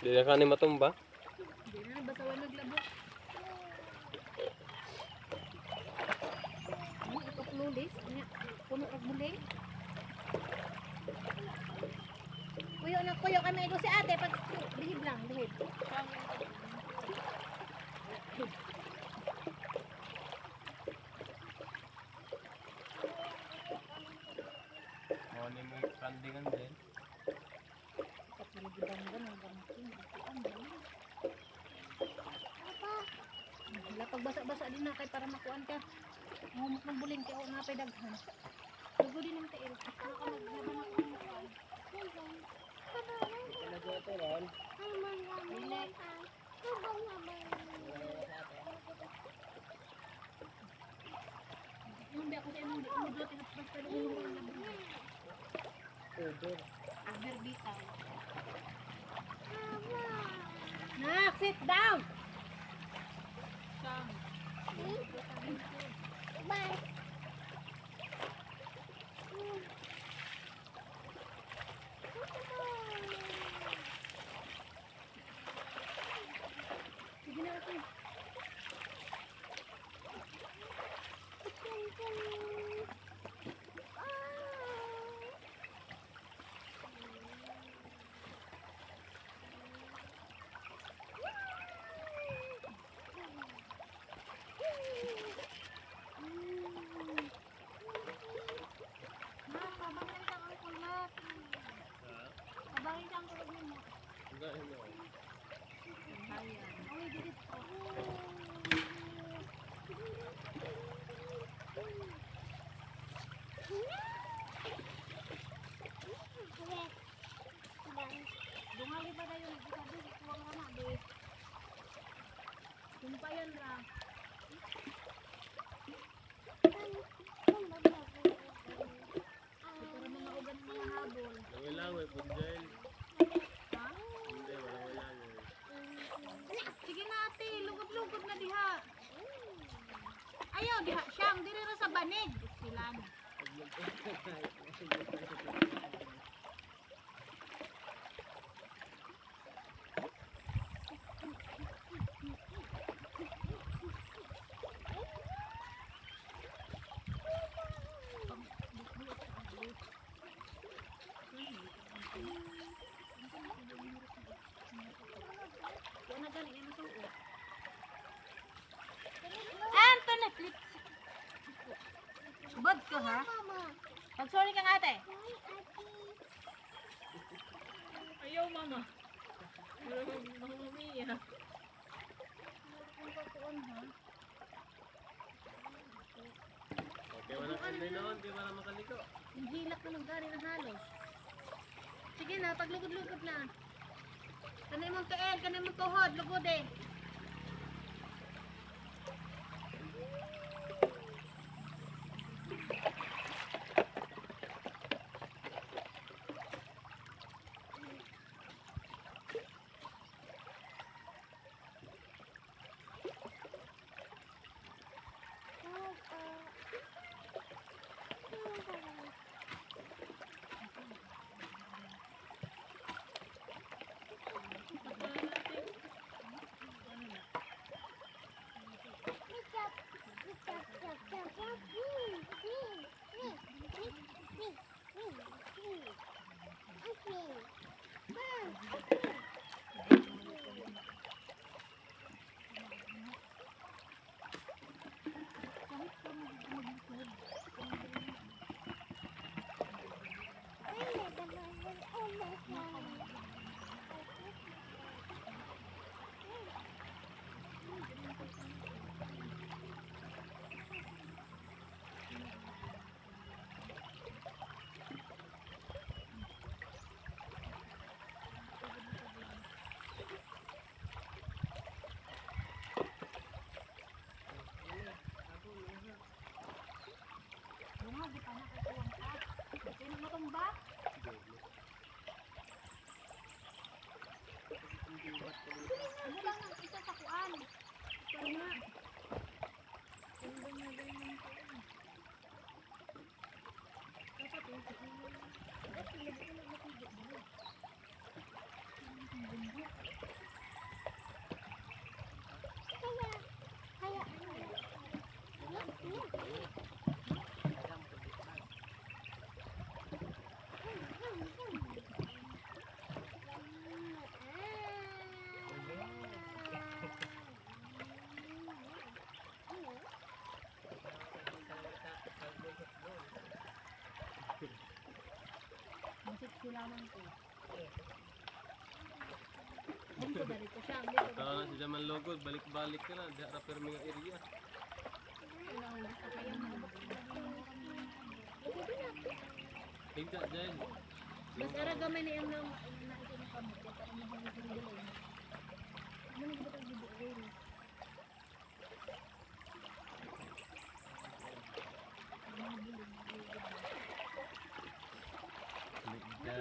Di na ka ni matumba. Hindi na nabasawan naglabot. Ano ito plulis? Puno rag muling. Kuyo kami ito si ate. Pag lihid lang, lihid. Mo ni mo kandingan din. Wala pag basa-basa din na kay para makuan ka. Ngumot ng buling kaya nga pay daghan. Dugo din ang tail. Naka maglaban ako ng kuan. Yung biya ko sa inong ulo tinapos pa ng ulo ng laban. Agder bitaw. Nak, sit down. Bye. Sige na ate. Dungali ba dayon sabi kuwang ana de. Tumpayan ra. Para mga ugan mga habol. Langoy punjel. Ha? Hindi wala. Sige na ate, lugod-lugod na diha. Ayaw diha siyang diri ra sa banig. Sila na. Yan na gani, yan na suot. Anto na flip. Subad ka ha? Pag sorry kang ate. Ayaw mama. Mamamiya. Okay, wala ka noon, di wala makaliko. Yung hilak na ng gani na halos. Sige na, paglugod-lugod na. Kanay mong kael, kanay mong tuhod, lugod eh. gulaman ko. Bungko dari ko siya. Dito Kalau na si Jaman Logod, balik-balik ka na. Di harap pero mga area. Higda dyan. Mas ara gamay na yung naito ng kamot. Kaya parang mahilig yung gulay. Ano nang gibutang gibuoy? Higda.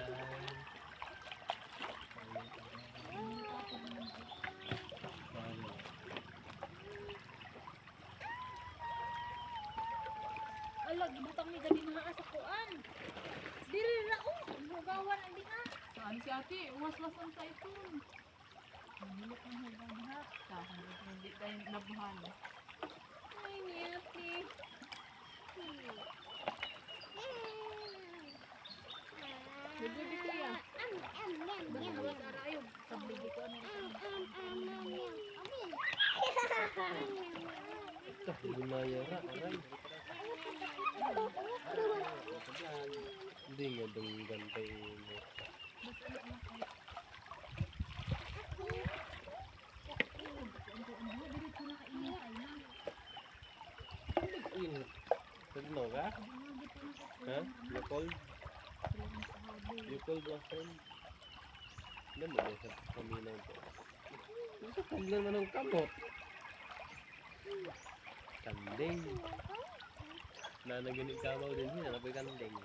Ala, gibutang ni gani mga asakuan. Dili na hugawan ang dinga. Saan si ate? Uwas-wasan sa ito. Nahilip ng hanggang lahat. Kahit hindi tayo nabuhan. Ay, ngati. Bibili siya. Basta hawas ara ayog. Sabligi ko ano. Lumayara, aray. Hindi nga dunggan kayo mo. Init. Tagno ka? Ha? You cold? You cold ba friend? Ano mo ba sa paminaw ko? Ito kaglan man ang kamot. Kandeng. Na naganig kamaw din siya, napoy kandeng.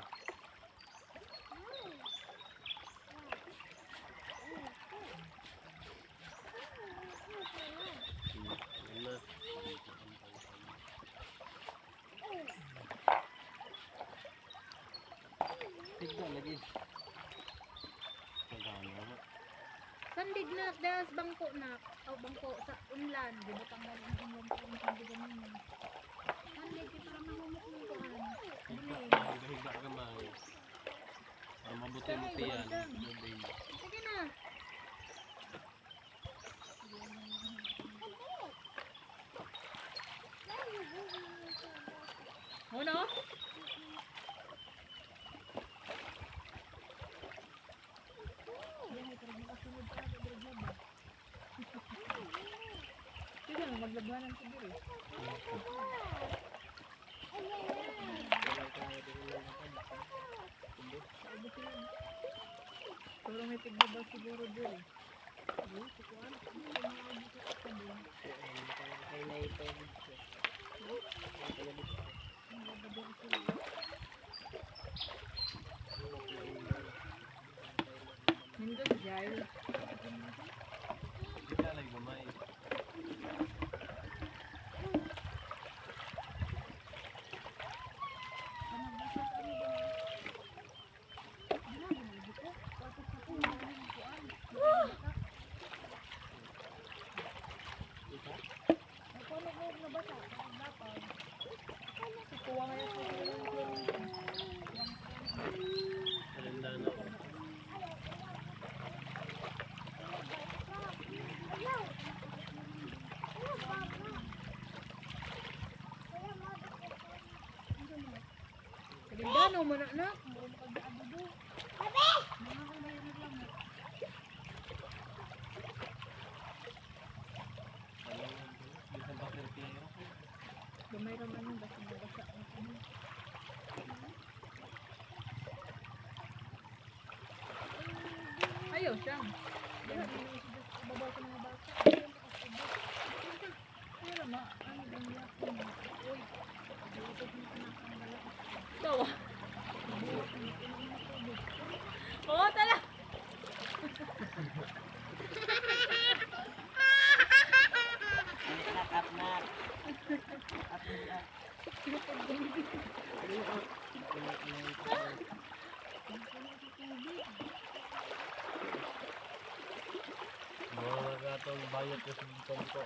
Na. Tignan lagi. Kagano. Sandig na, das bangko na. O bangko sa unlan. Gibutang na rin ang unlan ko ng sandigan ninyo. Sandig, para mahumok ng kuhan. Dili. Higa kamay. Para mabuti-buti yan. Mabay. Sige na. Ano? Yahay, parang makasunod pa ako. Diriglaban. Sige na, maglagwanan ko dito. Pero may tigbaba siguro dito. Nindot jail. Higa lagi gamay. Alindana. Kalindano mo na anak. Muro mo kag-abudo. Mga kalayo na lang. Bisan pa pero Gamay raman yung basta nabasa ang ano. Ayaw siya. Babaw ko mga bata. Kaya naman, ano ba niya? Uy. Paglutot mo ka na ang balat. Tawa. Oo, tala. mga gatong bayad ko sa tonto.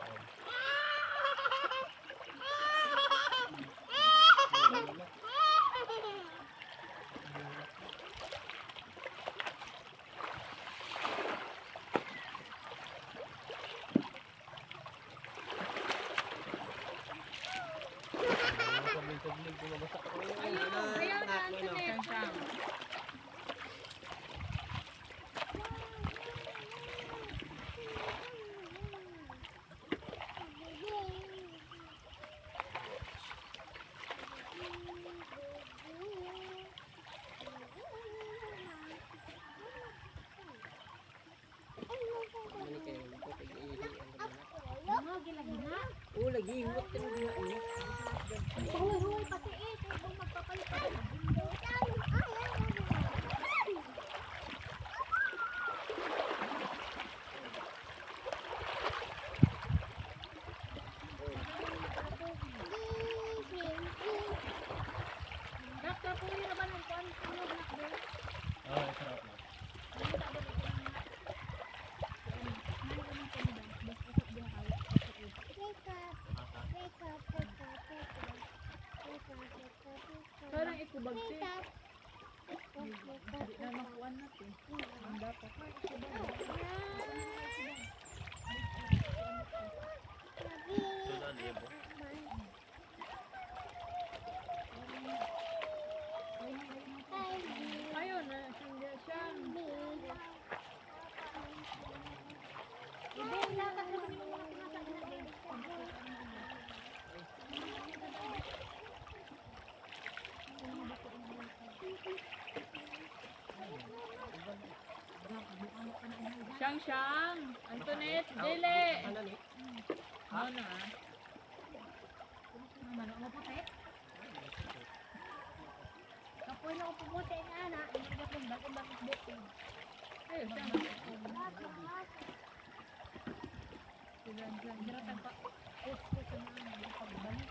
Ayaw na, ayaw na. Siyang. Ingot ka na din na Huwag pati eh. Kung magpapalit ka na. Doktor, kung yun naman ang kuwan sunog na doon. Ah, sarap na. Parang ikubag te. Hindi na makuha natin. Ang dapat. So, naliya po. Ayun na, siyang siyang. Siyang. Antoinette, dili. Ano ni? Ano na? Manok mo puti? Kapoy na ko puti na ana. Hindi ko bakit buti. Ayun, siyang. Dira ka pa. Gusto ko na pagbalik.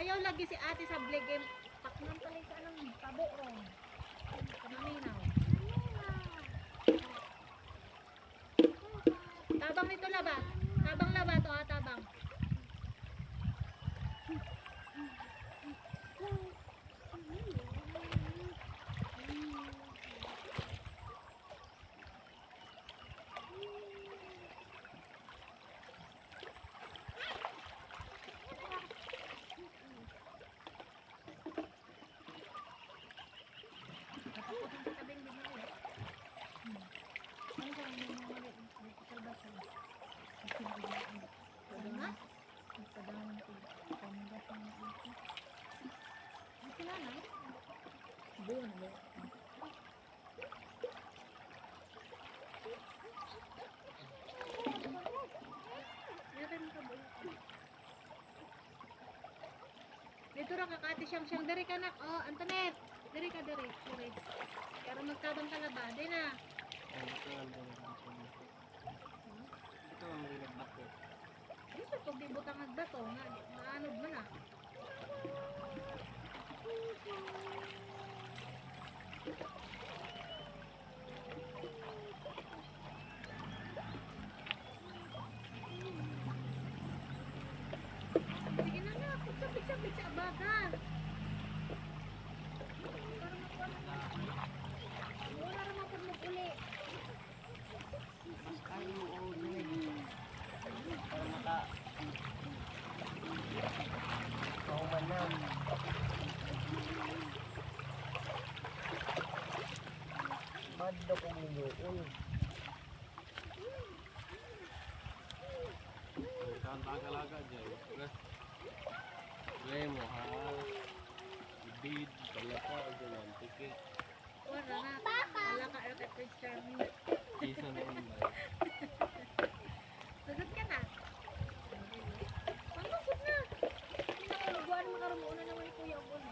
Ayaw lagi si ate sa bligem. Taknan pala sa anong tabo ron. Kanaminaw. Tabang nito laba. Tabang laba to ha, tabang. Dito ra kakati siyang diri ka nak. Oh, Antoinette. Diri ka diri. Pero magtabang ka na ba? Di na. Ito ang mga nagbako. Dito pag di butang nagdato nga maanod man na. Sige na nga, sabit sa abagan. Wala naman pag mag-uli. Para maka... Kaumanan. Bado kong minuon. Kanta-kalaga dyan. Gaya mo ha. Ibid, palaka, ganyan. Tikit. Wala na. Wala ka rocket page charming. Isa na yun ba? Sagot ka na. Pangusot na. Hindi na kayo buwan makaroon una naman ni Kuya Bon.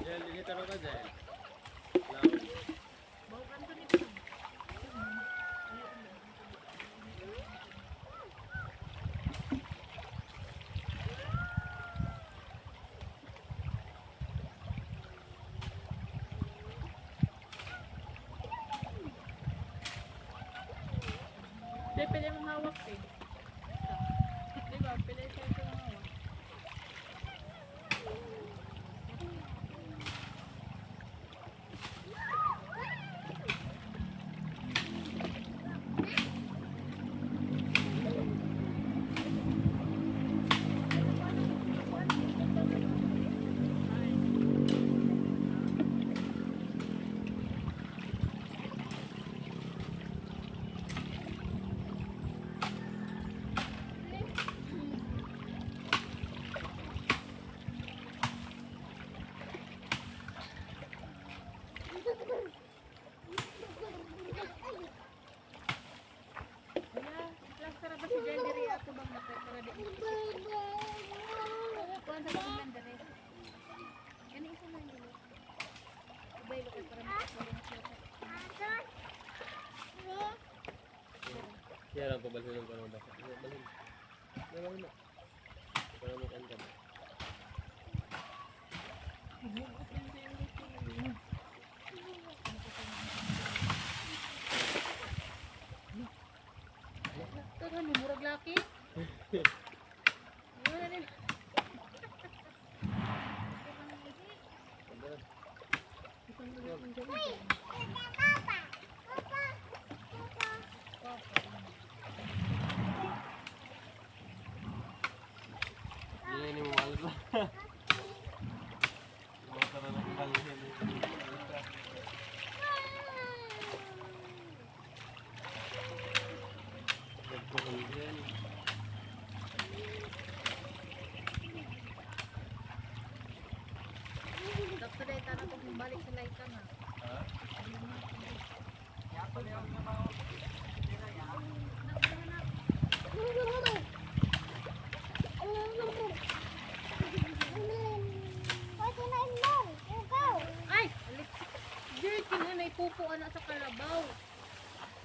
Jel, ini taruh ka Jel. Lawan. Bau kanto ni Pam. Hindi, pwede mong hawak eh. Diba? Pwede siya ito mong hawak. Ay. balhin ko ng basa. Balhin. Balhin na. Para mo kan ka. Ito kan murag laki. Ano din? Ini mo malas ba? Basta na nagbalhin. Nagkuhulgan. Doktor day tanong kung balik sa light na. Ha? Ay, alik. Dirt yun na ipupo anak sa kalabaw.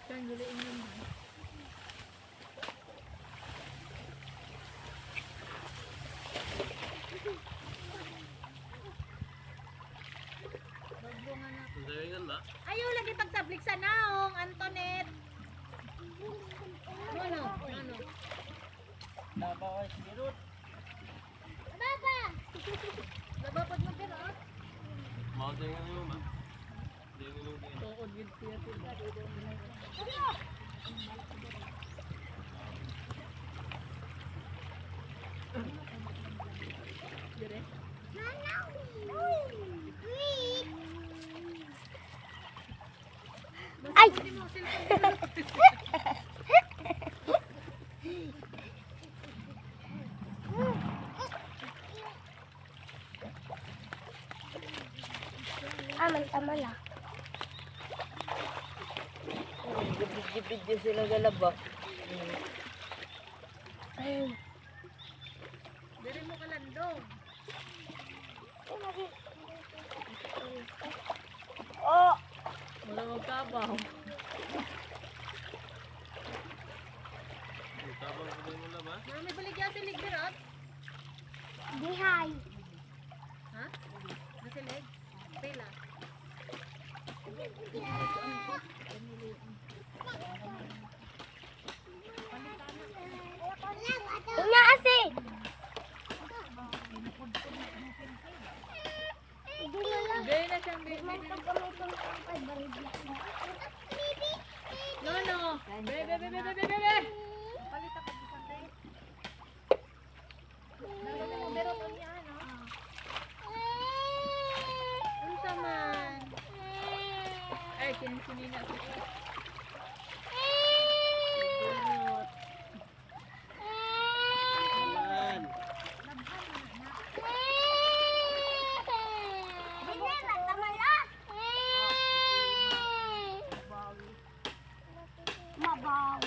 Diyan guliin yun. Bago nga na. Sabihin ba? Ayaw lagi pagsablik sa naong, Antoinette. Ano? Ano? Nabawas ni Ruth. Baba! Labapad mo pero ah. Mau tinggal ni mo ba? Tinggal ni mo. Tuod yun siya. Dire. Ay! Aman tama lang. Gipid-gipid sila galaba. Ayun. Dire mo kalandong. Oh! Wala magkabaw. Tabang ko mo na ba? Marami baligya si Ligberot. Dihay. Ha? Nasa leg? Pela. Ina asi. Gaya na siyang baby. No, no. Bebe, bebe, bebe, bebe. Palit ako sa sante. Nalala mo, berot ang niya, no? Ano saman? Ay, kinisinina ko. Berot. Yan. Mabaw.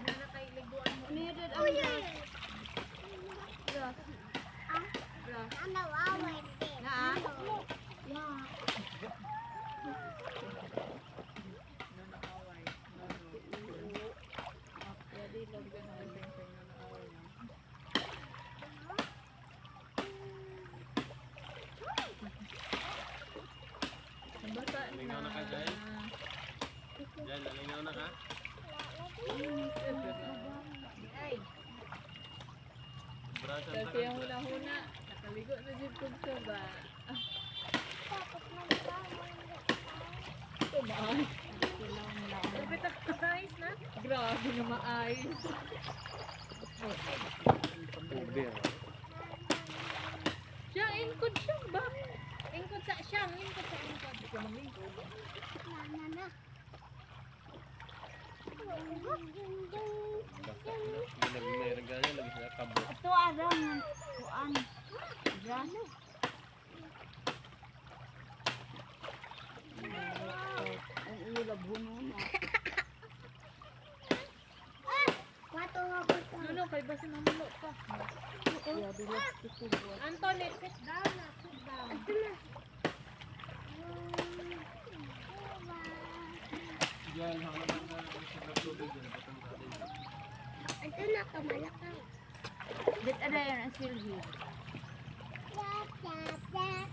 Nana kay liguan mo. Meron ang gas. Gas. Gas. Ano away din? Na? Yeah. Basa Lingaw na ka, Jai? Yan, nalingaw na ka? Ay, Brasan Kasi ta ang ka. huna-huna, nakaligo na dyan kung ka ba. Tumaas. sabi ta guys na. Grabe na maayos. Ube. Siya, ingkod siya ba? Ingkod sa siyang, ingkod sa ingkod. Ito mang ingkod. Nana. May regalo lagi sa kabo. Ito aram kuan. Gano. ka. Antoinette, sit down na. Sit down. Yan, hanggang na sa tubig yan. Patang natin. Ito na kamalaka. Dit ada yan ang silhi.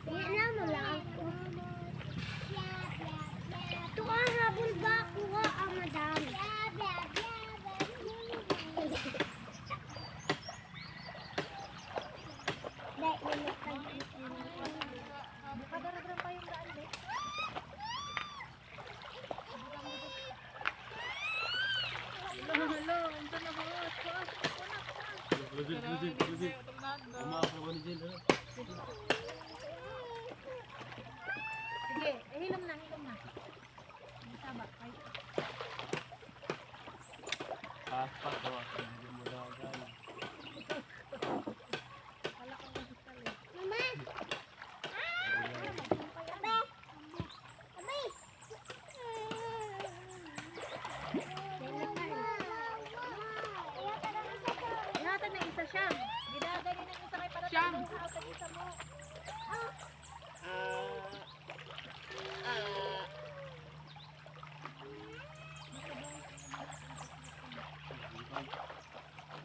Tingnan mo lang ako. Ito ka habol ba? Kuha ang madami. Bukadaragram pa yung daan, be. Hello, ito na ba? Lugid. Umakawa ni Jen, ha? Sige, hilom na, hilom na. Ang taba, ay. Paspak, gawa. Hindi mo dagan. Wala kang mag-install eh. Naman! Ihatag na isa siya. Gidagani ng isa kay para Siyam. ihatag isa mo.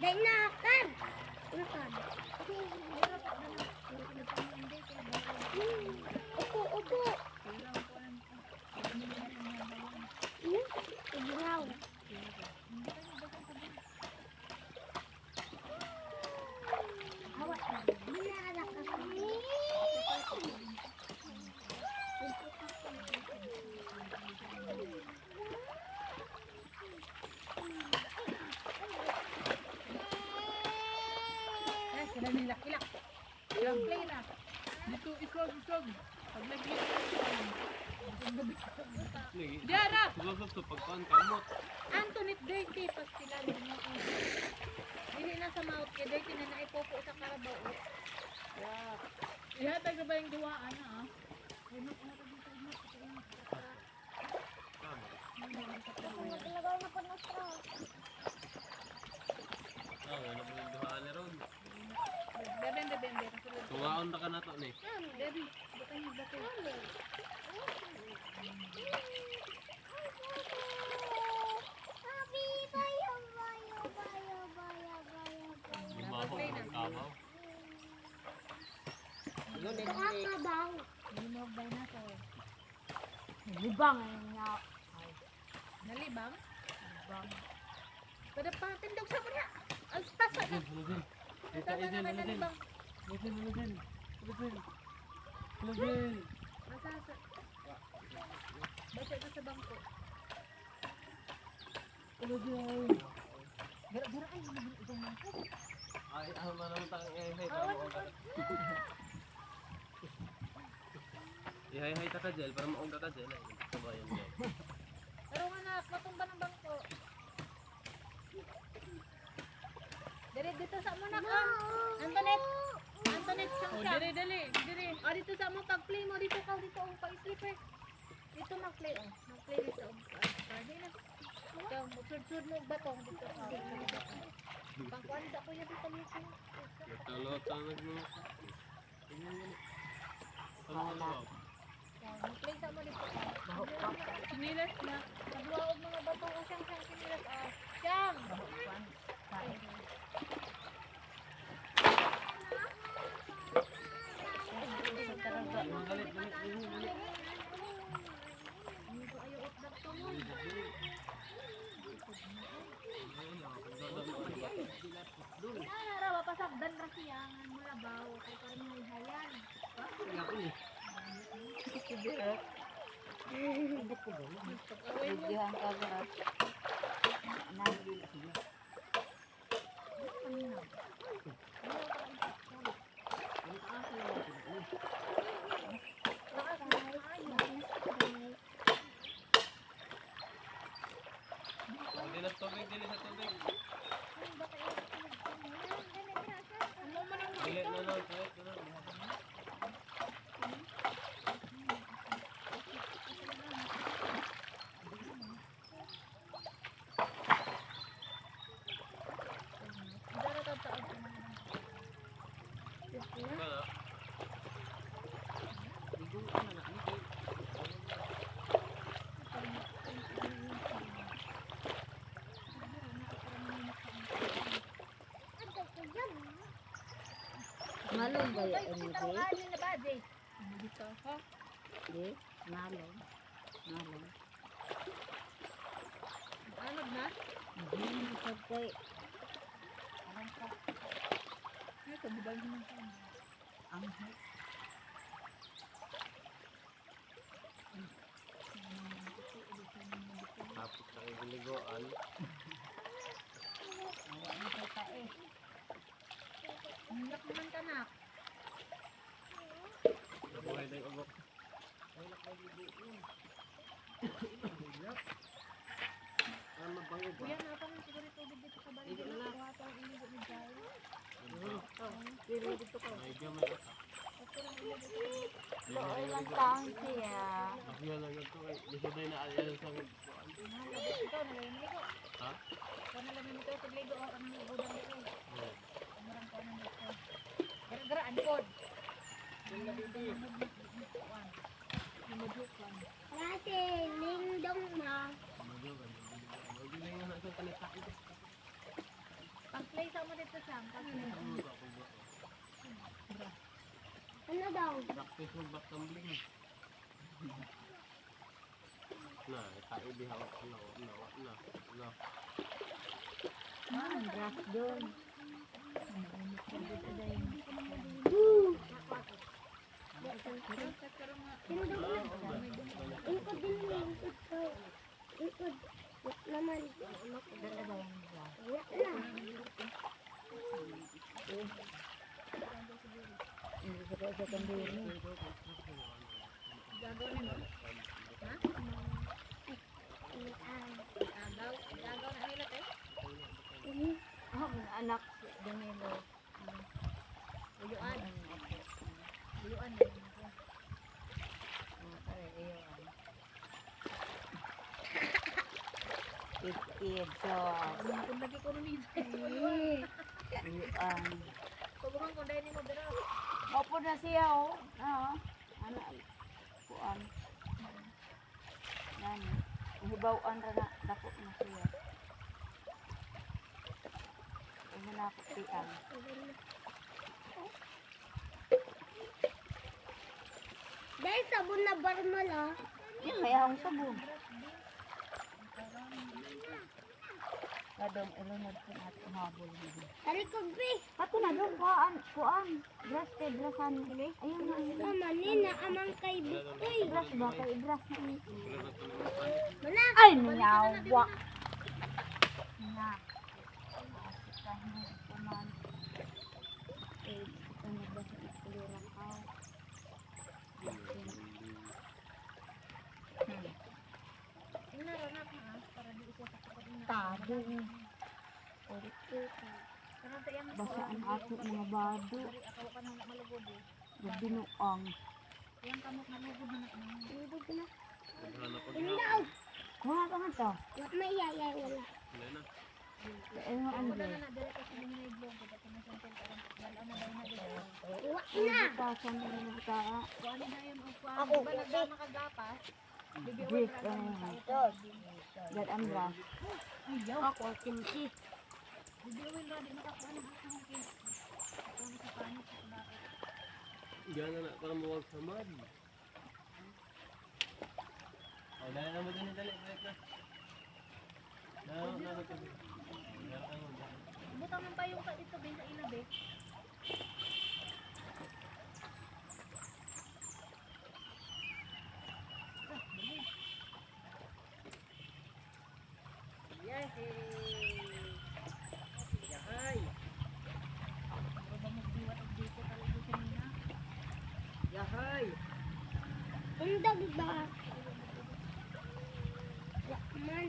Dahil na akan! Akan. Upo, upo. Ibungaw. Hawak na. Binalak ako. Yes, sila nilak-ilak. Play na. Dito, isog. Pag nag-lift. Lagi. Diara! Susot to pagkaan kamot. Antoinette dirty pastila din mo. Dili na sa mouth kay dirty na naipopo sa karabaw. Ihatag na ba yung duwaan na ah? Naglagaw na po ng straw. Wala mo yung duhaan ni Ron. Beben. Tungaon na ka na to, ni. Baby, butang yung bato. Happy bayo. Lumaho ang kamaw. Kakabaw. Linog dinosaur. Libang niya. Nalibang? Pada pa tindog sa muna. Ang pasa na. Lugid. Tama na may nalibang. Lugid. Basa sa... Basa ito sa bangko. Gara-gara ay naman itong bangko. Ay, ano naman tayo ihay para maungka. Ihay-hay ta ka Jel para maungka ka Jel. Sabayan Jel. Pero nga na, matumba ng bangko. Dito sa muna ka. Antoinette siyang Oh, siya. dali. Oh, dito sa mo pag-play mo dito ka dito ang pa-slipper. Dito mag-play oh. Mag-play dito. Pwede na. Ito, magsud-sud mo og batong dito ka. Pangkuan sa kuya dito dito. Lota na mo. Ano? Mag-play sa mo dito. Sinilas na. Nagluwaog mga batong o siyang kinilas. Siyang! Narawa pasagdan ra siya nga mula bawo kay karon may hayan. Diyan ka ba? Dili sa tubig. Dili na lang. Dara ta taon. Malong ba Ay, yun, kita Jay? ang kanin na ba, Jay? Hindi ka ha. Jay? Malong. Malong. Anod na? Hindi, sabay. Ay, kabibay mo ng kanya. Ang Tapos sa igiligoan. Hilak naman ka na. Nabuhay na yung ugok. Kuya, napa ng siguro tubig dito sa balik. Kuha pa ang inigo ni Jai. Medyo may ata. Doon lang taon siya. Masya lang ito kay Lisuday na aliyal sa kuan. Ikaw na lang niligo. Ha? Ikaw na lang niligo. Pagligo ako ang budang dito. Marang ko na dito. Gara-gara, ankod. Kasi lingdong ma. Medyo lang na sa kanita. Pang-play sa mo dito siya. Ano daw? Practice mo back tumbling. Na, kaibi hawak na. Ang grass doon. Ikot din mo, ikot ko. Ikot. Wak naman. Dala ba yung grass? Wak na. Hindi sa kaya sa kandiri. Gagawin mo? Ha? Gagaw? Gagaw na hilat eh? Oh, mga anak. Dumilo. Buyuan. Ang ako. Buyuan na yun. Ang pare, iyon. Kid, so. Kung lagi ko nung Iyon. Subukan ko dahil ni mo pero. Opo na siya, oh. Oo. Ano, kuan. Nani. Hibawan ra na, dako na siya. Ano na ako tiyan. Dahil sabon na barmal ah. Yan, may ahong sabon. Kadong ilunod ko natin habol dito. Talikod be. Ato na doon, kuan. Grass kay grassan. Ayun na. Mama, nina, amang kay Bikoy. Grass ba? Kay grass na ni. Wala. Ay, nanyawa. Na. Asikahin mo ito man. Eh, ito na ba sa ikulira ka? Inaranak na para di isa sa kapatid na. Tado. Karang sa iyang Basa ang ato mga bado. Ako ka nang malugod eh. Gabinuang. Iyang kamot na lugod na na. Lugod na. Hanap ko Indaw. Kuha ka nga to. Wak may yayay, wala. na. Ayun mo ang Wala na dire kasi mga iblog ko dati na siyang parang wala na daw na dito. Wak na. Butasan na yung taa. Kuan na yun ang kuan. Ako, Ba nagda nakagapas? Brief ka na yun. That ang grass. Ako, kimchi. Bibiwin ra di makakuan ang akong kin. Kuan sa panit sa bakit. Gana na para mawag sa mud. Oh, dali na mo din dali. Na. Butang ng payong ka dito ben sa ilabe. Yahay. Pero ba magdiwat og dito talaga siya nina? Yahay. Indag ba? Wak man.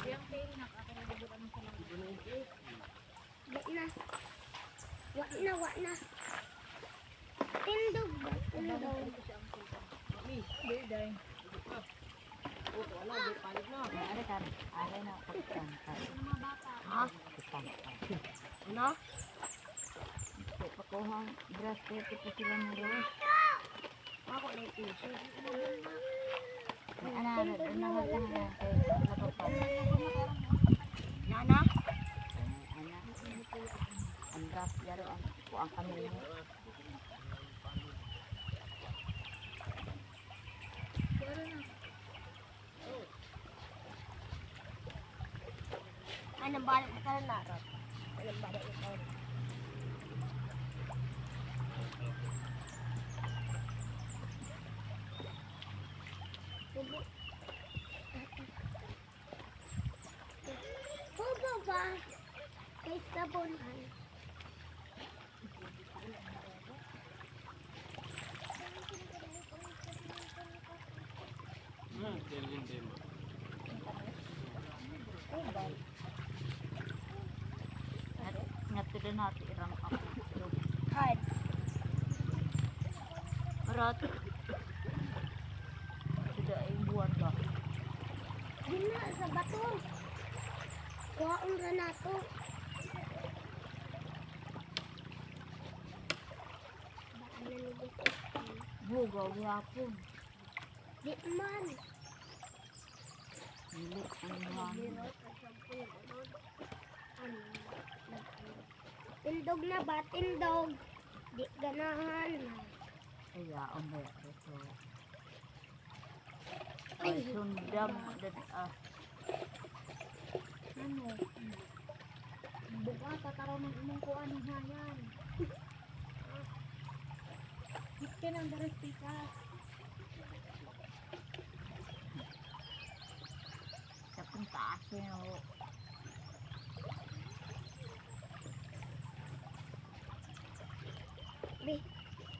Yang pay nakakaroon ng ano sa mga. Wak na. Wak na, wak na. Tindog ba? Tindog. Birday. Ari ka. Ari na pagkantay. Ano mga bata? Pagkantay. Ano? Kaya pakuhang grass kaya ito sila ng rose. Ako na ito. May ananod. Ananod lang na. Kaya napapal. Nana? Anak. Ang grasya ro ang kuang kami mo. Pero na. Anong balik ka na narot? Anong balik ka na? Hubo ba? Kay sabunan. Kailan din. Nga tuloy natin irang ako. Hard. Marat. Sudah ay buwan ba? Yun na, sa bato. Kuhaon ra na to. Baka nalubos ito. Bugaw yapon. Di man. Hilit ang hangin. Tindog na ba? Tindog. Di ganahan. Kaya ang baya ito. Ay. Ay, sundam. Ano? Buka, tataraw ng imong kuan ng hayan. Hipkin ang daras pikas. Sa puntaas yun. Be,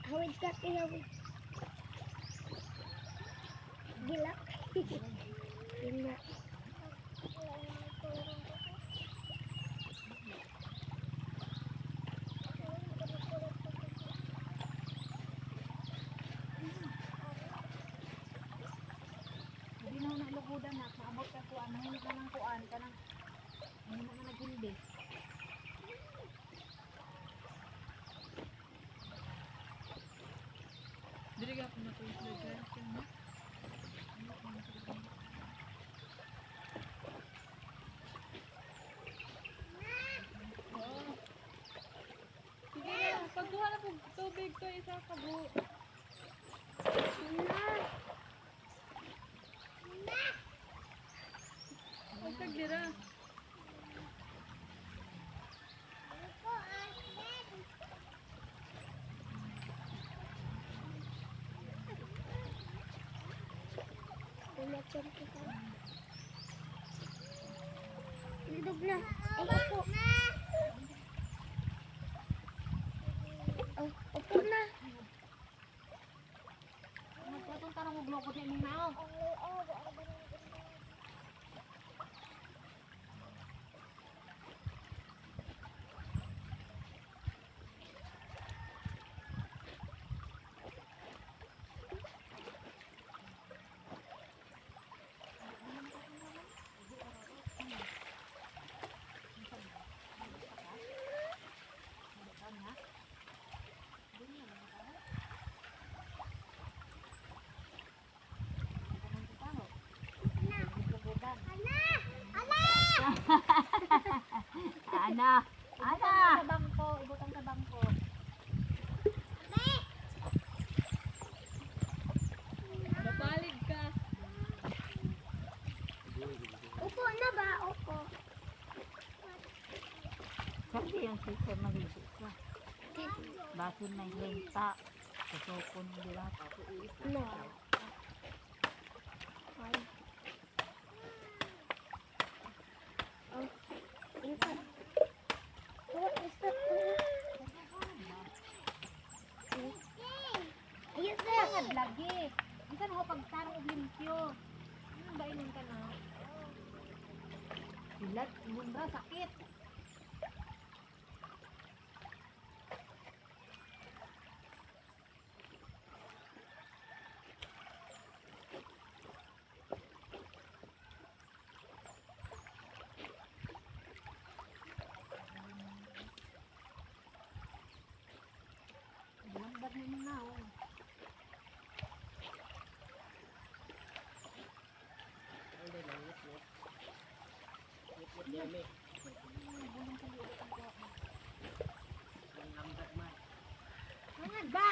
hawid ka hawid. Gilak. Yun na. Hindi na ako nalugudan na. Maabot ka kuan. Mahimik na ng kuan. Kanang mahimik na nagindi. Dili ka po na po yung suggestion mo. Sige na, pagkuha na po tubig to isa ka bu. Yun na. Pagkag dira. Umatyan kita. Tindog na. Ay, opo. Oh, opo na. Magpatong tarang mo bloko din ng nao. Ana! Ana! Sa bangko, ibutang sa bangko. Mapalig ka. Upo na ba? Opo. Sabi yung sister maligo ka. Basin may lenta. Kasokon nila. No. Ay. Oh, tingka. What is that? Ayun sir. Nga lagi. Bisa na ako pagtarong og limpyo. Ano ba inon ka na? Ilat, bunda, sakit. Lambat na yun na, oh. Ba?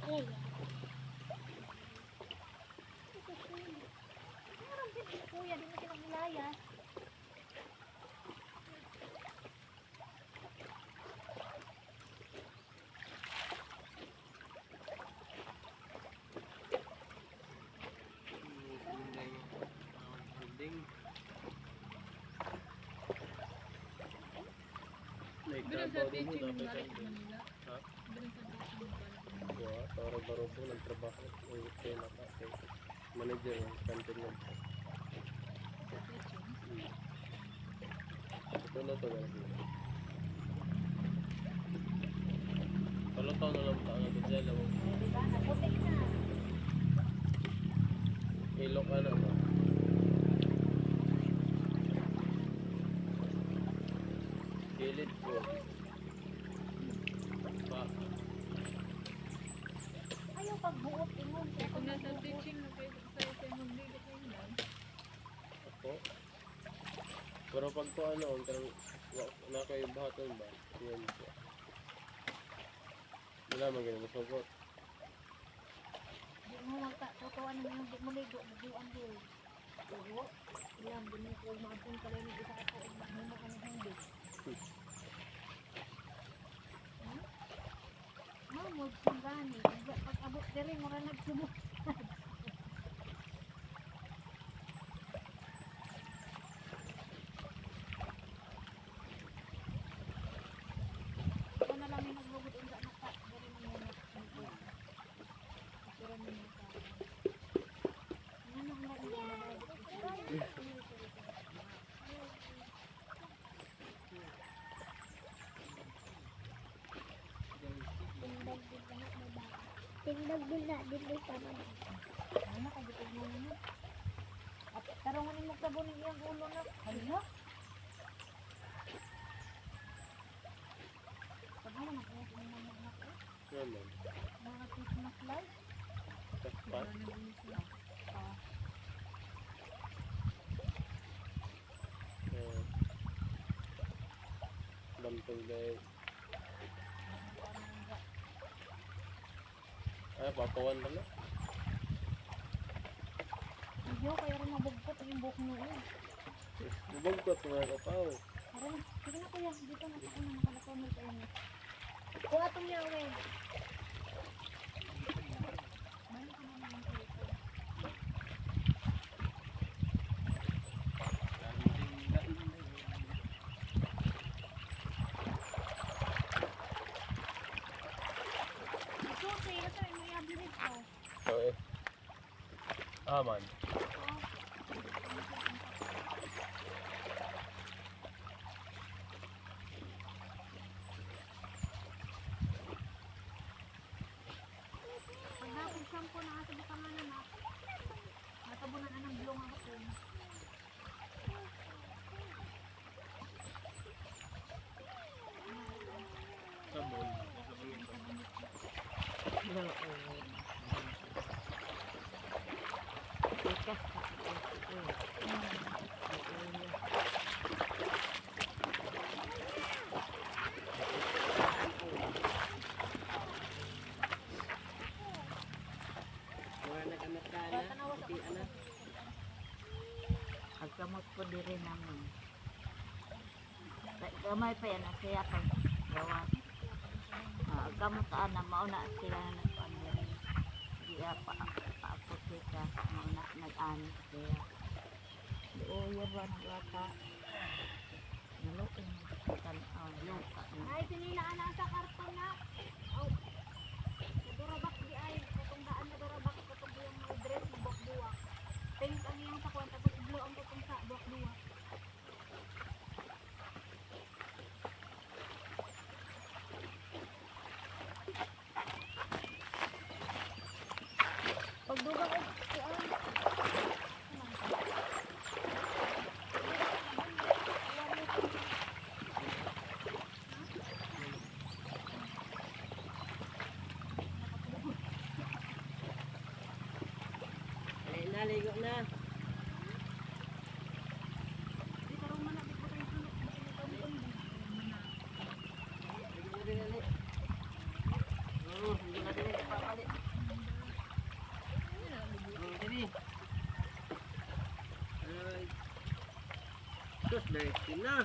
Hey. Meron din si kuya, di mo sila nilayas. Building. Like, Pero sa trabaho din mo, teaching, dapat balik yan. Manila. Ha? Pero sa teaching, balik Manila. Kuha, para baro po nagtrabaho. O kaya naka, manager ng kantin lang po. Sa teaching. Ito na to lang. Palutaw na lang taon na dyan. Di ba? Naputi na. Ilok ka na ba? Gilid po. Pa. Ayaw pagbuot, ingon. Kung nasa teaching, sa magbili kayo lang. Ako? Pero pag ko ano, na kayo bahaton ba? Yan po. Wala man ganun, masagot. Di mo magtutuan mo yung di mo ligo, magbuan yun. Oo. Yan, di mo kung maabong ka rin isa ako, hindi mo kami hindi. Mamod siyang gani. Pag abot ka rin, mura nagsubok. Ako na lang yung naglugod ang anak ka. Dari mo muna. Pero mo muna ka. Ano ang lagi ko? Tingdag din na, din pa man. Ano ka dito mo na? At tarungan mo kabo ng iyang ulo na. Hala? Paghala na kaya sa mga anak ko. Naman. Mga Christmas light. Taspat. Bantog dahil. Ay, papawan na na. Iyo, kaya rin mabugkot yung buhok mo eh. Bubagkot mga kapaw. Aray, sige na kuya, dito na sa una, nakalakaw mo tayo na. Kuha itong yawe. Balik ka na naman kayo. Ito, kaya sa may abilit ko. So, eh. Man. Pag nakong shampoo na asa bukangan na, natabunan na ng blong ako po. Sabon. Agkamot ko diri namin. Gamay pa yan, kaya kay gawa. Agkamot ana, mauna sila na nagpandiri. Di pa sika, mauna nag-ani kaya. Uyo ba ng lata? Nalukin mo luka na. Ay, pinilaan na sa karton na. Oh. Nadurabak di ay. Katunggaan na durabak. Katong yung mga dress na buwak-buwak. Pink ang iyang sakwan. Tapos blue ang katong sa buwak-buwak. Pagdugang ko. naligo na. Di karong man na di ko tayo tulog. Sus, dirty na.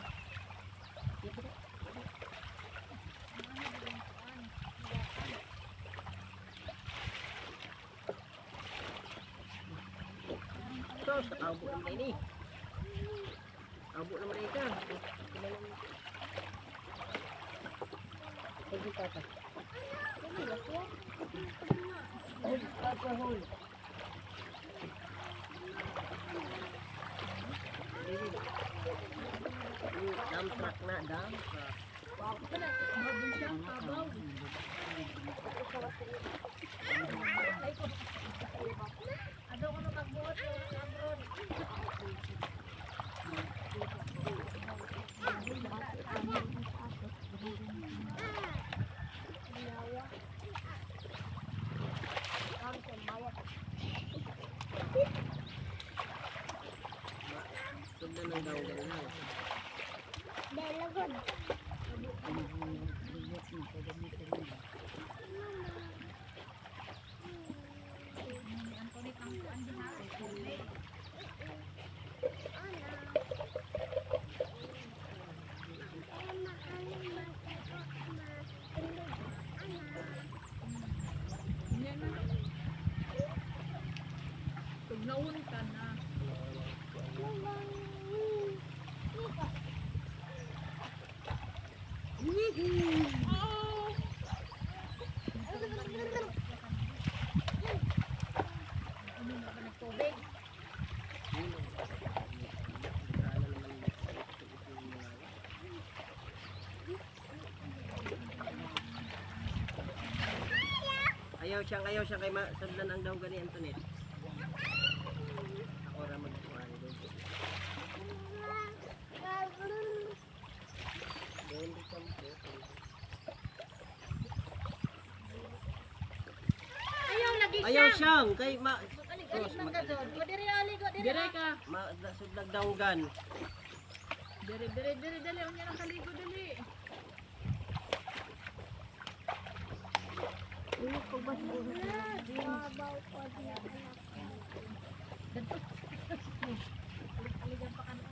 Sus, abo naman ini. Abo naman ika. Pwede tata. Alcohol. Dump truck na, dump truck. Mabul siya, kabaw. Ano ko na magbuot yung abroad? Sunda ng daw na. Dalagod. Yan na. Pag naun ka na. Oh! Tubig. Ayaw siya kay masagdan ang daw gani Antoinette. Ako ra magkuhan doon. Doon sa Ayaw lagi siya. ayaw siyang kay Alig-alig man ka doon. O diri alig, o diri. Dire ka. sudlag dawgan. Dire, dali. Ang yan ang kaligo, dali. Babaw ko niya. Aligan pa ka na.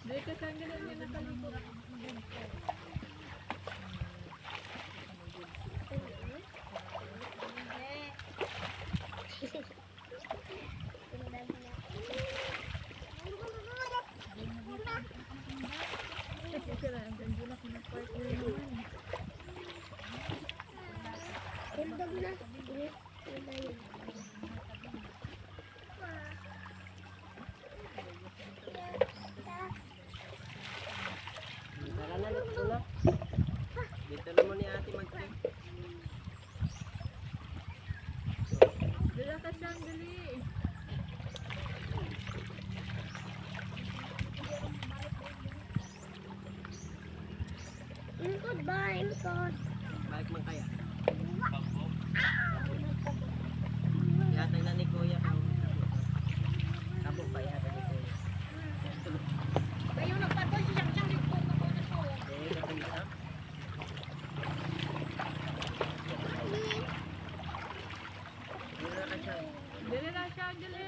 Dire ka saan ganun yan ang kaligo. Kasi lang, ang ganda na kinapart mo naman. Tindog na. Yes. Wala yun. Tara na dito na. Dito na mo ni ate mag-trip. Dala ka saan, dali. Ingkod ba? Ingkod. Balik man kaya. Yatay na ni Kuya ka. Kabo pa yata ni Kuya. Kayo nagpatoy siyang dito na ko na to. Eh, kapag isa. Dito na ka siya. Dali na siya, dali.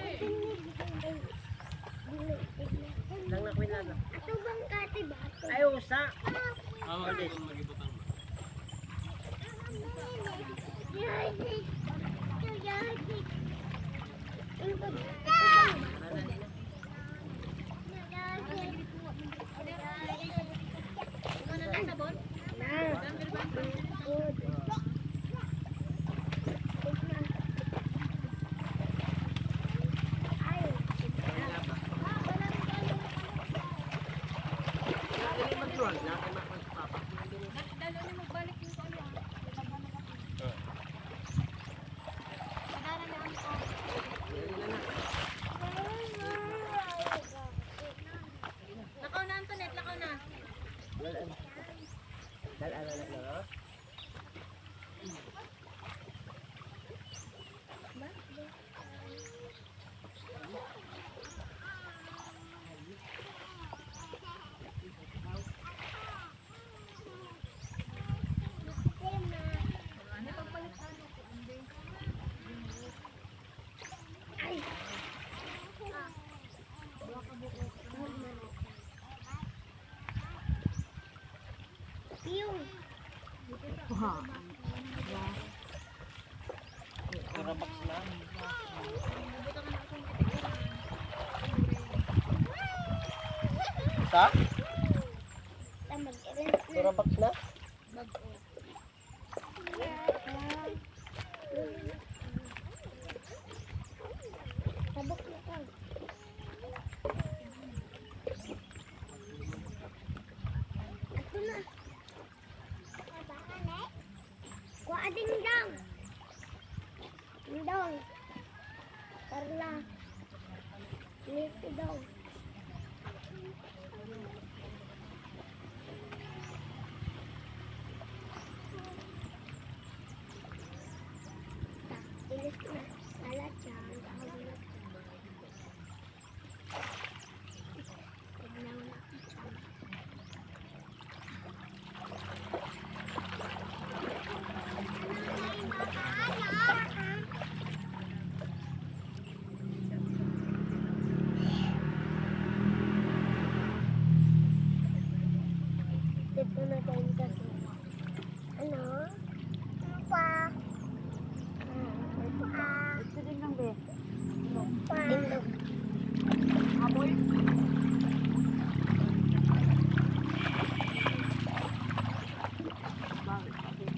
Lang na kuya na. Ato bang kati ba? Ay, usa. Alis. Yay! Yay! Ingkod. Tara na din na. Ano na sabon? Kaya ba? Dili mag-drug. Natin makapagpapak. Dalo ni mo balik yung ano. Ha. Yeah. Turabox na. Nabutan ka na akong kitikuran. Sa? Mag-irin. Turabox na? Bag-o. Tabok na ka. Ato na. Kuha ding dong. Dong. Carla. Lisi dong. Ilis na. Alat siya. Tignan na. Dito na tayo kasi. Ano? Pa. Pa. Ito din lang be. Pa. Indog. Habol. Bakit pa din?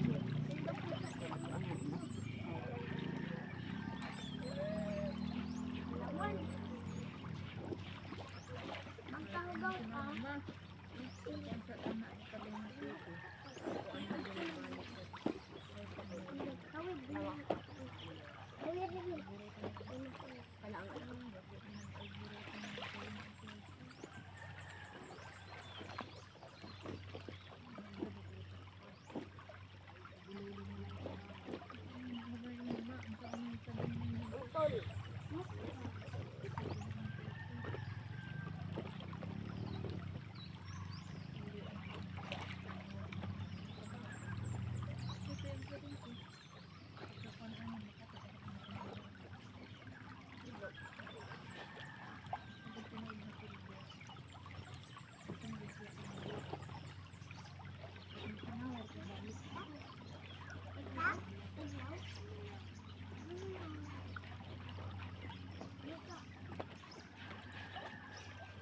Magkahugaw ka. Mama. Yan sa tama. Ikalim na dito. Kuan na din ang balik. Hawid din. Hawid din. Utol.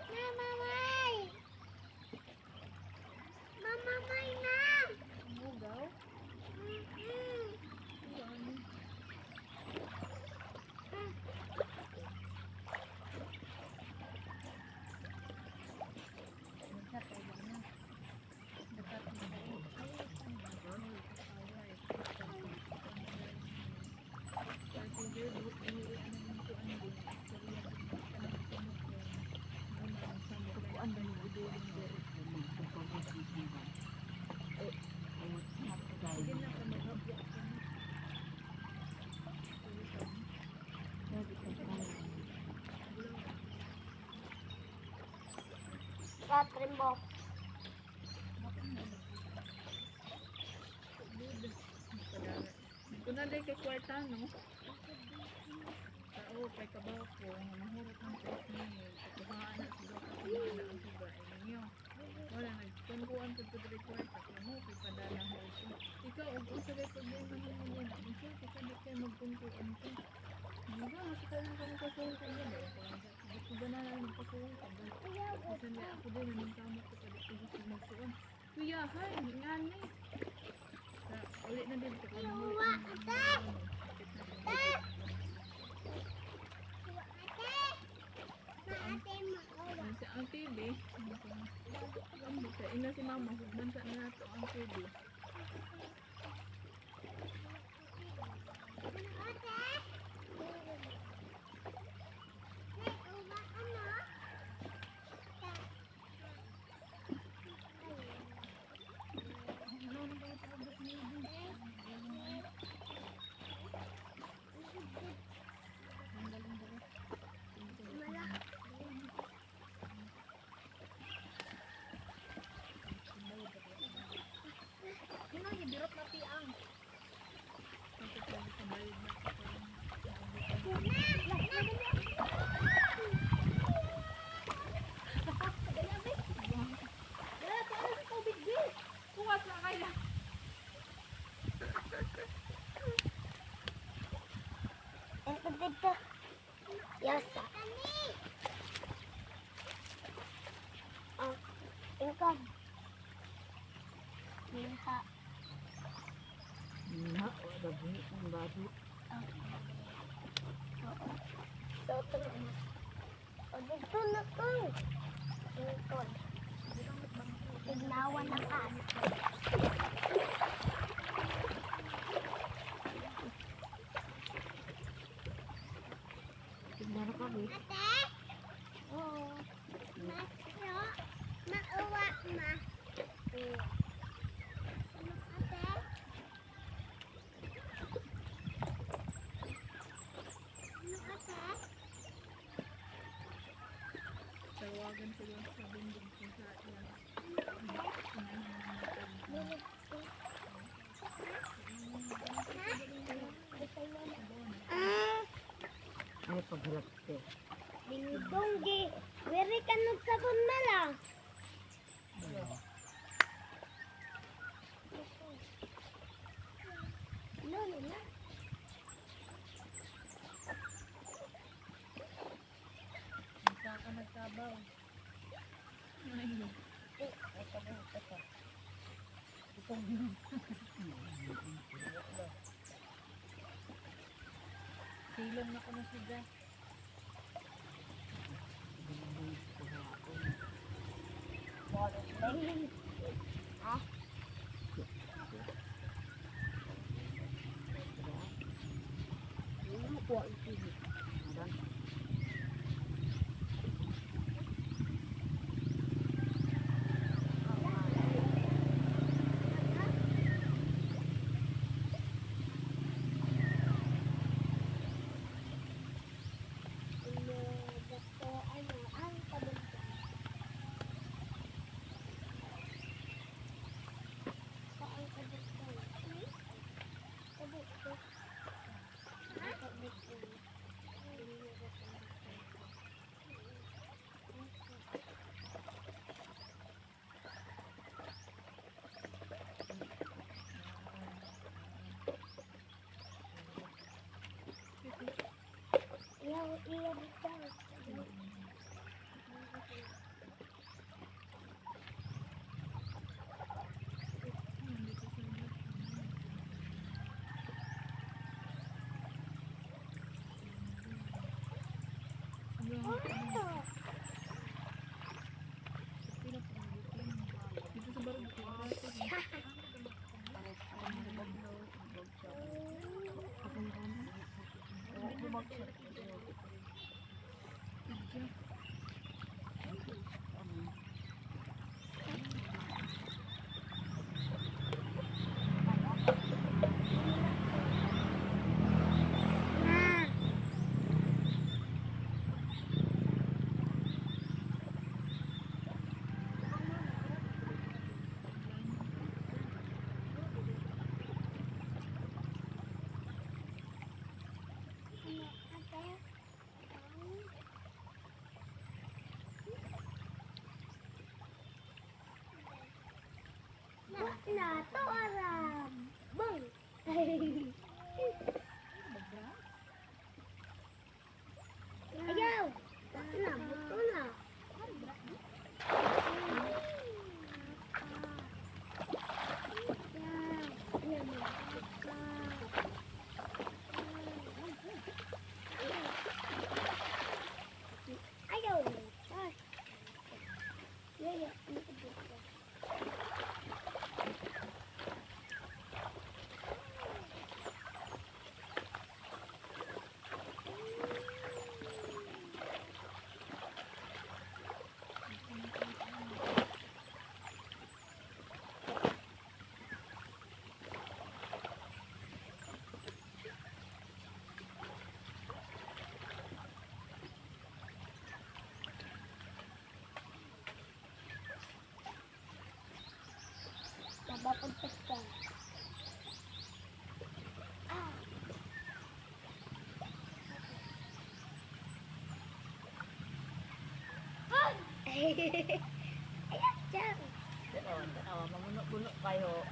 Mama May! Mama May na! Mugaw? Kuan ba yung udo yung be? Sige na, kumagabya ka na. Catherine mo. Kunalay kay kwarta, no? Sao, kay kabaw ko, mahurot ng test niyo. Kukuhaan na sila kasi na ang sugar ay ninyo. Wala, nagkunkuhan ko sa kwarta. Ano, kay padala mo ito. Ikaw, og usa kay problema mo mo na. Ikaw, kasi kay magkunkuhan ko. Diba, kasi kaya kami kasuhon ka niya. Gusto ba na lang magkasuhon ka ba? Kasi na ako din, namin kamot ko pala ko gusto magsuon. Kuya, hay, ngani. Ulit na din. Iuwa, ate! Ate, maawa. Sa ang TV, sa ina si mama, hugman sa na ito ang TV. Sigurado. So, ito na. O, dito na ko. Dito. Tignawan na ka. Tignan kami. Ate? Oo. Masyo? Mauwa, ma. Oo. Ate? Ano, ate? Tawagan sila sa bundok kung sa yan. Ay, paghalap ko. Dingdonggi. Wiri ka ng sabon na lang. No, no, no. Isa ka nagsabaw. Silong na ko na siya. Iya, betul. Dito sa barang Nah, to Arab. Bang. Ayaw. Nah, betul lah. Ayaw. Ya, ya. Mapapuntas ka. Ah. Ayan, dyan. Tanawa, mamunok-bunok kayo.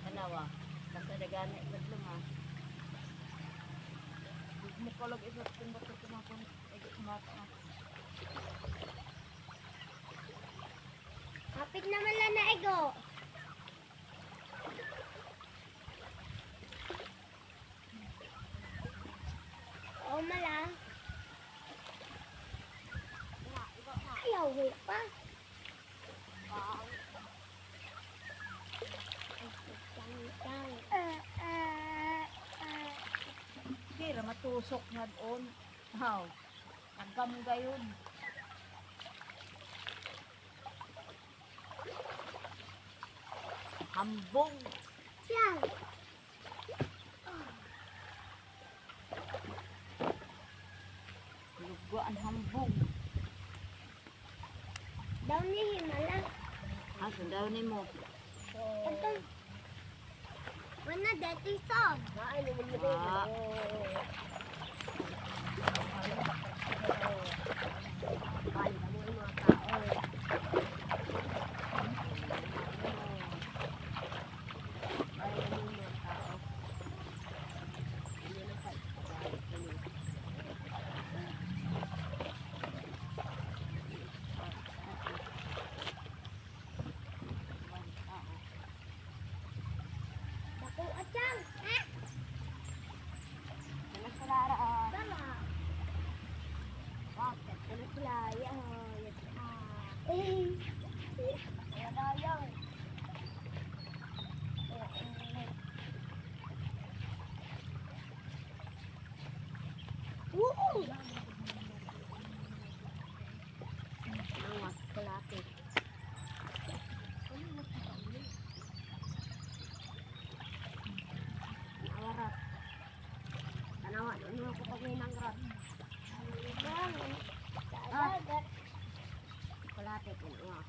Tanawa, basta nagani, badlong ha. Mukolog isa, timbak sa tumakon, egit mata ha. Kapit naman lang na ego. Pauwi pa. Kira matusok nga doon. How? Hanggang gayon. Hambong. Yan. Lugo ang hambong. Daw ni himala. Asa daw ni mo? Ito. Mana dati son. Ano mo mo Ah. Dako atang. Eh? Ano sa laraan? Tama. Bakit? Ano sila? Yan. Eh. Wala yan. Woo! Mga kalapit. Awarat. Tanawa, ano ako pag may nangrat? Dagat. Kalapit. Ano?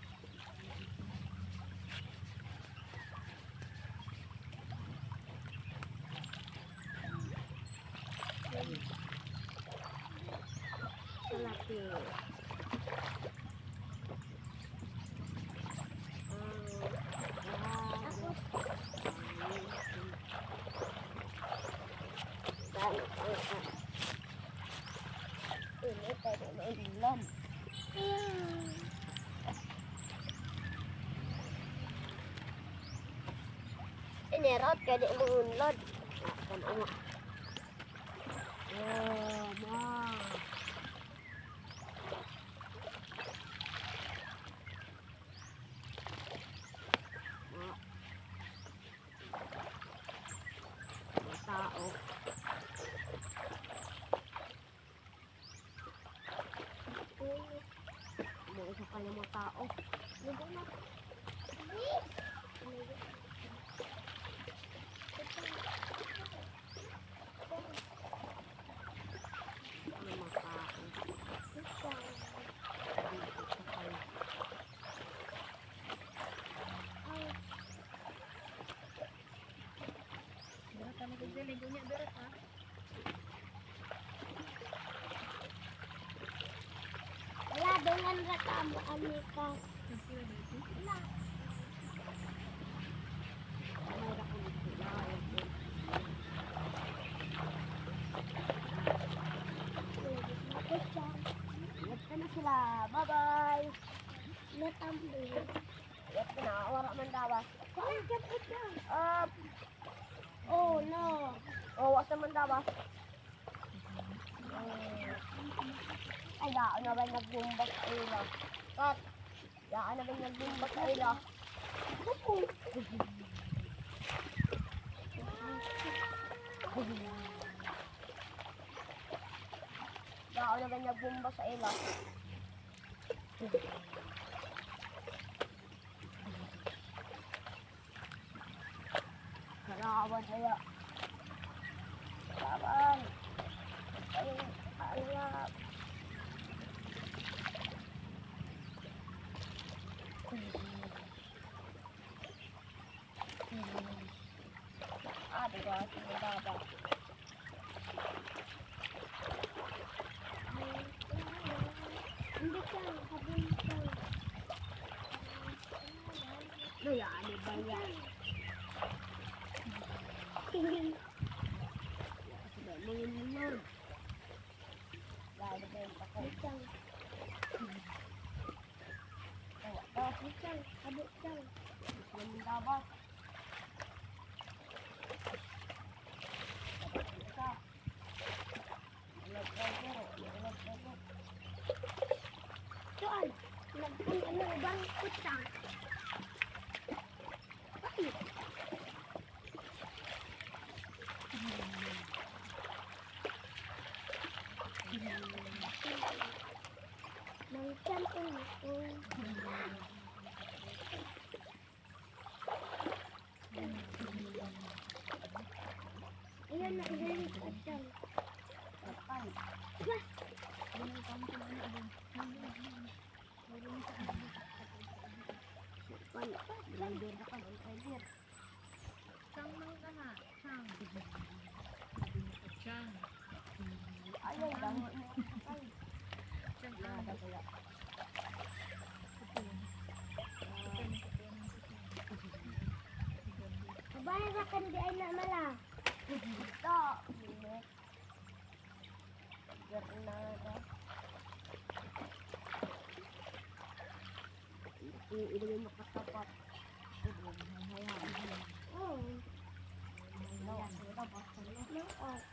Kalapit. Ini tayo na Ilan? Ini rot ka di munlod. Kan uma. Oh, ma. Ma. May tao. May isa pa yung mga tao. Ano mga tao? Berat kami kagdili. Gunya berat ha. Wala dengan rakamu Anika. Ingat na sila. Bye-bye. Natambo. Ingat na. Wala man dawas. Oh no. Oh, wala man dawas. Ay, daan na ba yung nagbumbas sa ila? Kat, daan na ba yung nagbumbas sa ila? Daan na ba yung nagbumbas sa ila? Karawan kaya. Karawan. Ay, alap. Diba? Sige, baba. Hindi ka, habang ka. Kaya, ano ba yan? Sige, mga nilod. Lalo ba yung ako? Isang, Isang, habang ka. isang dabat. Isa. Ilag-ilag. Saan? Nagpunta ng ibang kutang. Nang cellphone ko. Ayan na, galing ko dyan. Chang mang ka na. Chang. Chang. Ayaw lang. Chang lang. Kabayan ka kan di ay na mala. Ito. Ilagay mo katapat. Oh.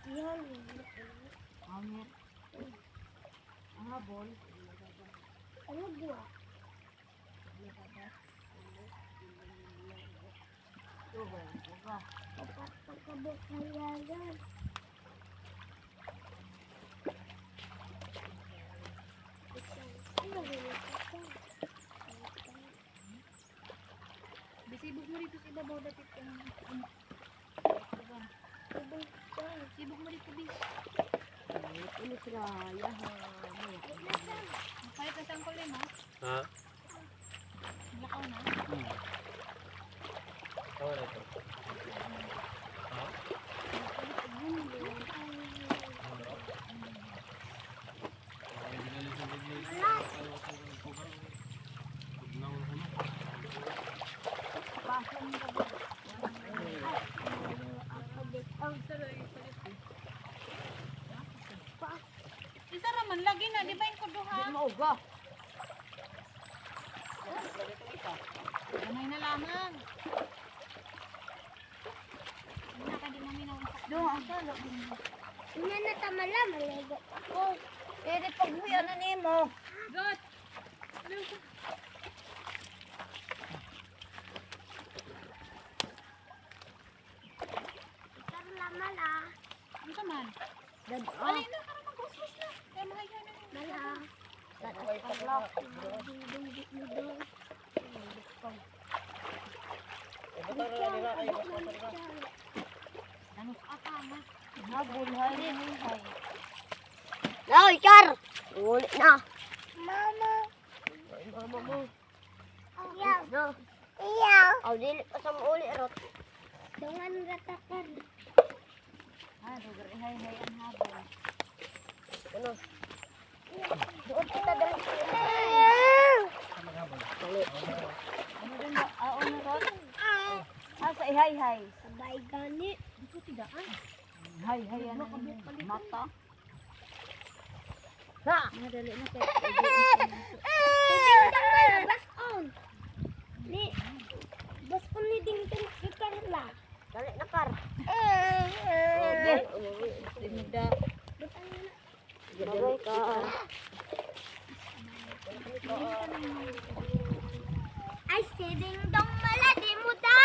Yan. Amir. Ang habol. Ano buwa? Diba? Dapat pagkabot ng yagan. Ano ganyan ka? Bisibog mo dito sa ibabaw dapat ka ng sibog mo dito, bis. Ini sila. Yaha. Kahit na siyang kulay mo, Ha? lakaw na. Tawa na ito. Ha? Isa raman lagi na, di ba yung kuduha? Mauga. Gamay na lamang. Hindi na ka din namin ang Doon ang salo. Ina na tamala, maligo ako. Pwede pagbuya na nimo. God! Pero lamala. Ano ka man? Dado. Alay na, para mag-uswas na. Kaya mahaya na yun. Mala. Tatlak. Ano ka ka, ma? Habol. Hay. No, Char! Ulit na. Mama. Mama mo. Iyaw. No. Iyaw. Aw dili pa sa uli rot. Dengan ratakan. Ah, dugar hay ang habol. Ano? Doon kita dali. Ano din ba? Ano rot? Sa ihay-hay. Sabay gani. Ito tidaan. Hay ano? Mata. Ha! Madali na kaya. Dingdang na. Bas on. Ni. Bas on ni dingdang si Carla. Dali na kar. Tinda. Gaday ka. Ay, si dingdong mala. Di mo da.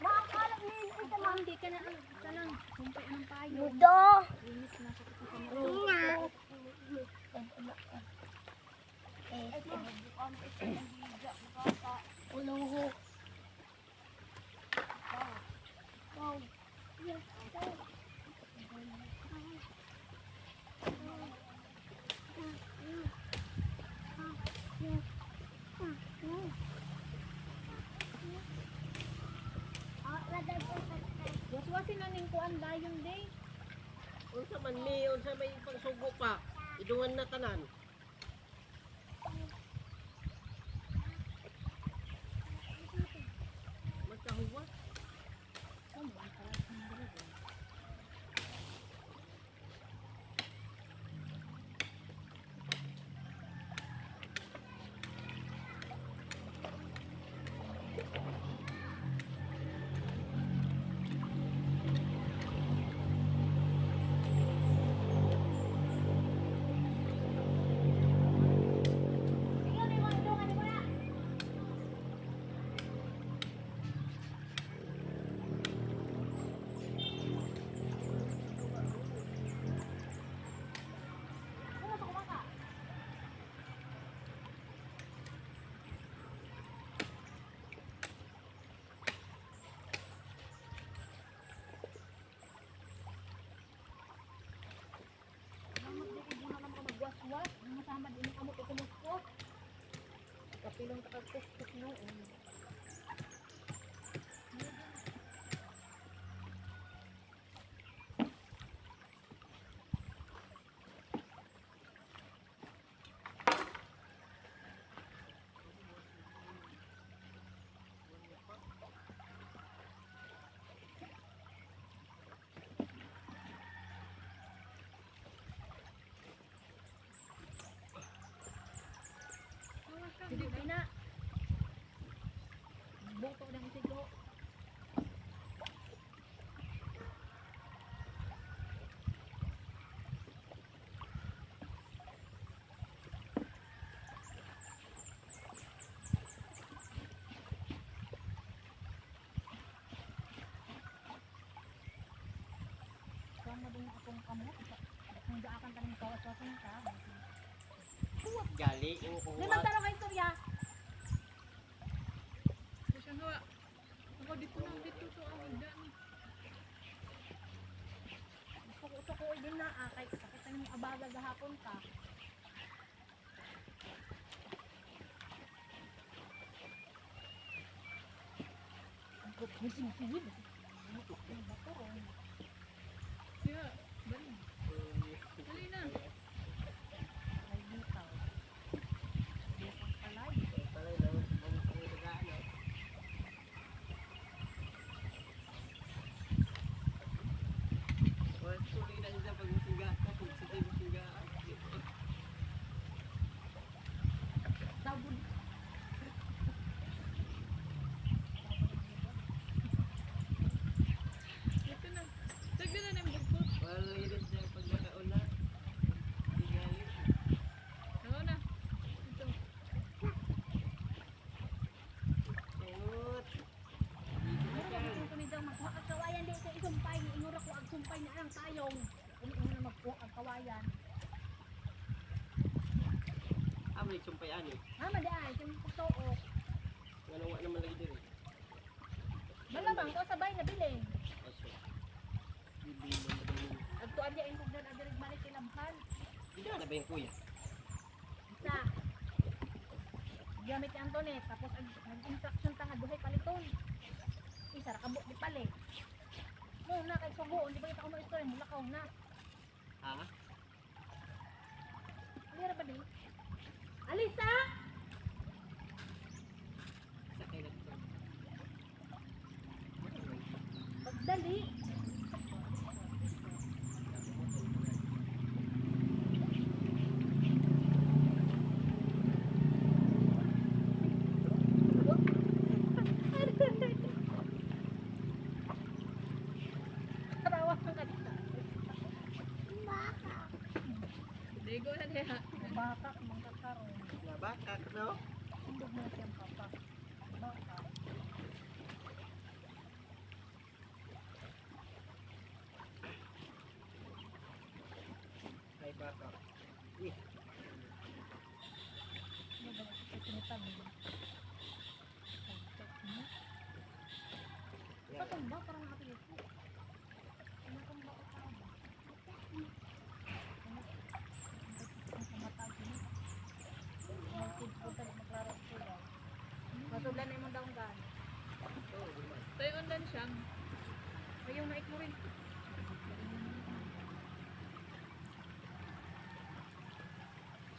Makakalap ni ito mo. Hindi ka na ang salang. Sumpay ng payo. Mudo. Init na sa kapatid. Nga. Uluho. Wow. Yes. Waswasin na ning kuan dayon day. Unsa man mi, unsa may pagsugo pa. Idungan na tanan. Magkahuwa. Nakagkuskus noon. Sige na. Boto ng sigo. Sama din akong kamot. Kung daakan ka ng kawasasan ka. Gali, yung Di magtaro kay Surya. Kasi nga, ako dito lang dito to ang hagdan. Suko din na kay sakit na yung abaga gahapon ka. Ang kukusing-singin. Ang baturong. Kaya, dali. Dali na. Ay, bitaw. Bukang palay. Palay lang, ang pangitagaan eh. Well, tuloy na siya pag musiga. Kung sa tayo musiga. Sabon. Ito na. Tagda na ng bugkot. Well, yun siya pag nakauna. Gali. Ako na. Ito. Ut. Meron kami daw magkuha ang kawayan di sa isumpay. Inura ko ang sumpay na ang tayong. Kung na magkuha ang kawayan. May sumpay ani. Madi ay, yung pagtoo. Nganawa naman lagi diri. Malamang ko sabay na bilin. Aso. Bibi mo na din. Agtuan niya yung kugdan adirig balik ilabhan. Hindi na ba yung kuya? Isa. Gamit ni Antoinette. Tapos nag-instruction ta nga duhay paliton. Isa ra kabuk di palit. No na kay sugo, di ba kita ko mo istorya mula ka na. Ha? Alira ba din? Alisa! Sakay na ito. Pagdali. Tawa ka kanina. Digo na diha. Baka mangkakaroon. Nabakak, no? Sundog mo siyang papa. Baka. Ay, bakak. Patumba parang ate ito. Patumba ko pa ba? Maklaro ko daw. Masublan na yung daong gan. Tayo ondan siya. Ayaw na ikmo rin.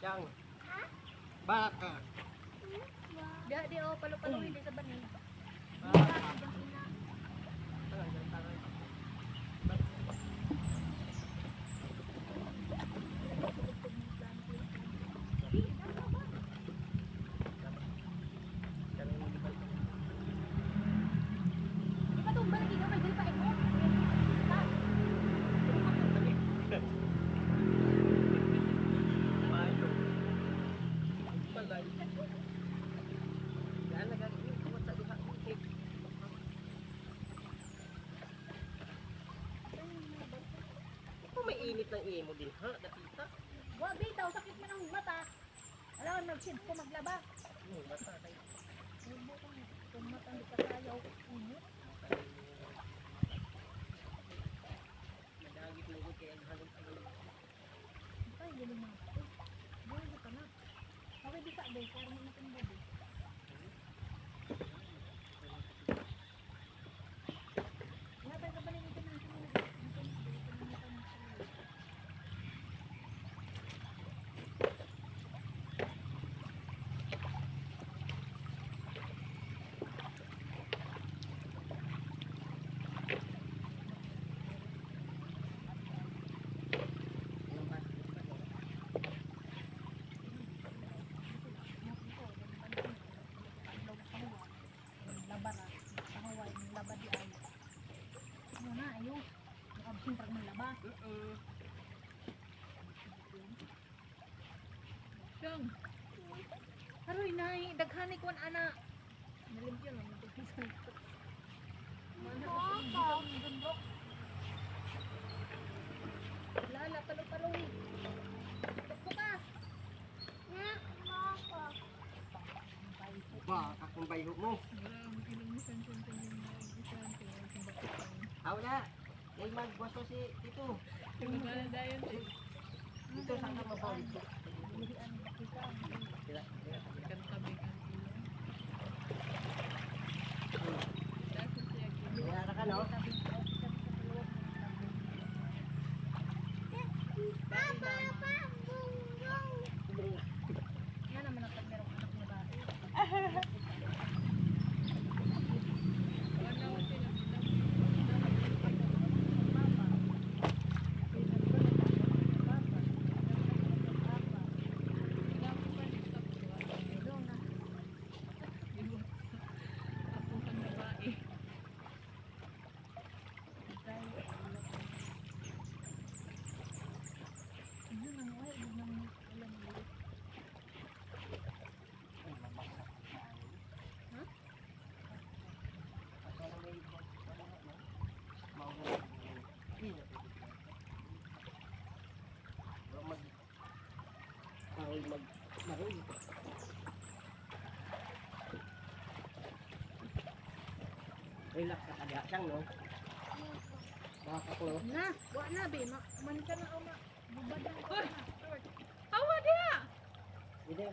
Siyang. Baka. Di o, palo-palo hindi sa banig. Patumba lagi ka, may dili pa ikmo. Payo. Palay. Yan, nagagawin ko sa diha. Ito may init ng imo din, ha? Nakita? Wag bitaw, sakit man ang mata. Alam, nag-shid ko maglaba. Mata tayo. Kung mata hindi ka sayaw, init. Nadagit lang ko kaya ang halong tayo. Ay, galing na. Galing ka na. Okay, di sa day, kaya mo natin babi. ba? Siyang. Haroy nay, daghani kon ana. Nalimpyo na mo dito sa likod. Lala, palo-paloy. Bukas. Ba, akong bayho mo. Wala akong kinumisan kung yung mag-isan ko. Kung bakit ako. Aw na. Ay magwaso si Tito. Magana dayon eh. Dito sa ka mabalik ko. Sila. Kan kami kan ilo. Dapat siya kilo. Kaya ka no? Yan naman ang merong anak na bae. Wala na ako sila. Relax ka kaya siyang no? Makakaklo. Na, wa na be, man ka na o ma. Bubadan ko na. Awa dia! Hindi,